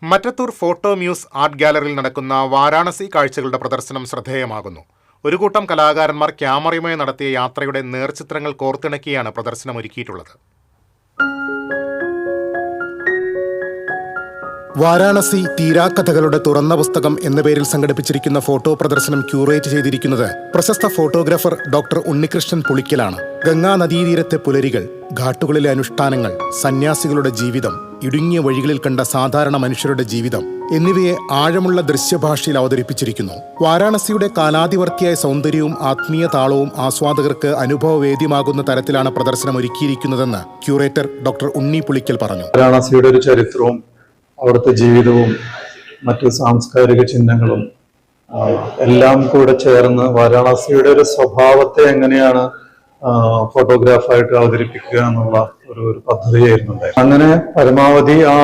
Mattathur photo muse art ഗാലറിയിൽ നടക്കുന്ന വാരാണസി കാഴ്ചകളുടെ പ്രദർശനം ശ്രദ്ധേയമാകുന്നു. ഒരു കൂട്ടം കലാകാരന്മാർ ക്യാമറയുമായി നടത്തിയ യാത്രയുടെ നേർചിത്രങ്ങൾ കോർത്തിണക്കിയാണ് പ്രദർശനം ഒരുക്കിയിട്ടുള്ളത്. വാരാണസി തീരാക്കഥകളുടെ തുറന്ന പുസ്തകം എന്ന പേരിൽ സംഘടിപ്പിച്ചിരിക്കുന്ന ഫോട്ടോ പ്രദർശനം ക്യൂറേറ്റ് ചെയ്തിരിക്കുന്നത് പ്രശസ്ത ഫോട്ടോഗ്രാഫർ ഡോക്ടർ ഉണ്ണികൃഷ്ണൻ പുളിക്കലാണ്. ഗംഗാ നദീതീരത്തെ പുലരികൾ, ഘാട്ടുകളിലെ അനുഷ്ഠാനങ്ങൾ, സന്യാസികളുടെ ജീവിതം, ഇടുങ്ങിയ വഴികളിൽ കണ്ട സാധാരണ മനുഷ്യരുടെ ജീവിതം എന്നിവയെ ആഴമുള്ള ദൃശ്യഭാഷയിൽ അവതരിപ്പിച്ചിരിക്കുന്നു. വാരാണസിയുടെ കാലാതിവർത്തിയായ സൗന്ദര്യവും ആത്മീയ താളവും ആസ്വാദകർക്ക് അനുഭവവേദ്യമാകുന്ന തരത്തിലാണ് പ്രദർശനം ഒരുക്കിയിരിക്കുന്നതെന്ന് ക്യൂറേറ്റർ ഡോക്ടർ ഉണ്ണി പുളിക്കൽ പറഞ്ഞു. വാരാണസിയുടെ ഒരു ചരിത്രവും അവിടുത്തെ ജീവിതവും മറ്റു സാംസ്കാരിക ചിഹ്നങ്ങളും എല്ലാം കൂടെ ചേർന്ന് വാരാണസിയുടെ ഒരു സ്വഭാവത്തെ എങ്ങനെയാണ് ഫോട്ടോഗ്രാഫായിട്ട് അവതരിപ്പിക്കുക എന്നുള്ള ഒരു പദ്ധതിയായിരുന്നു. അങ്ങനെ പരമാവധി ആ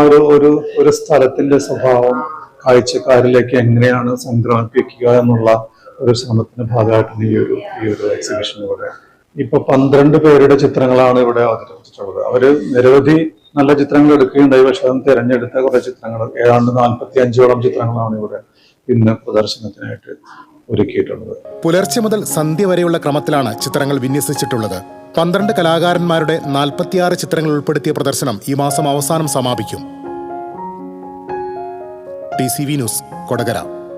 ഒരു സ്ഥലത്തിന്റെ സ്വഭാവം കാഴ്ചക്കാരിലേക്ക് എങ്ങനെയാണ് സംക്രമിപ്പിക്കുക എന്നുള്ള ഒരു ശ്രമത്തിന്റെ ഭാഗമായിട്ടാണ് ഈ ഒരു എക്സിബിഷൻ ഇവിടെ. ഇപ്പൊ 12 പേരുടെ ചിത്രങ്ങളാണ് ഇവിടെ അവതരിപ്പിച്ചിട്ടുള്ളത്. അവര് നിരവധി നല്ല ചിത്രങ്ങൾ എടുക്കുകയുണ്ടായി. പക്ഷെ അത് തിരഞ്ഞെടുത്ത കുറെ ചിത്രങ്ങൾ, ഏതാണ്ട് 45ഓളം ചിത്രങ്ങളാണ് ഇവിടെ ഇന്ന് പ്രദർശനത്തിനായിട്ട് ഒരുക്കിയിട്ടുള്ളത്. പുലർച്ചെ മുതൽ സന്ധ്യ വരെയുള്ള ക്രമത്തിലാണ് ചിത്രങ്ങൾ വിന്യസിച്ചിട്ടുള്ളത്. 12 കലാകാരന്മാരുടെ 46 ചിത്രങ്ങൾ ഉൾപ്പെടുത്തിയ പ്രദർശനം ഈ മാസം അവസാനം സമാപിക്കും. TCV news, Kodakara.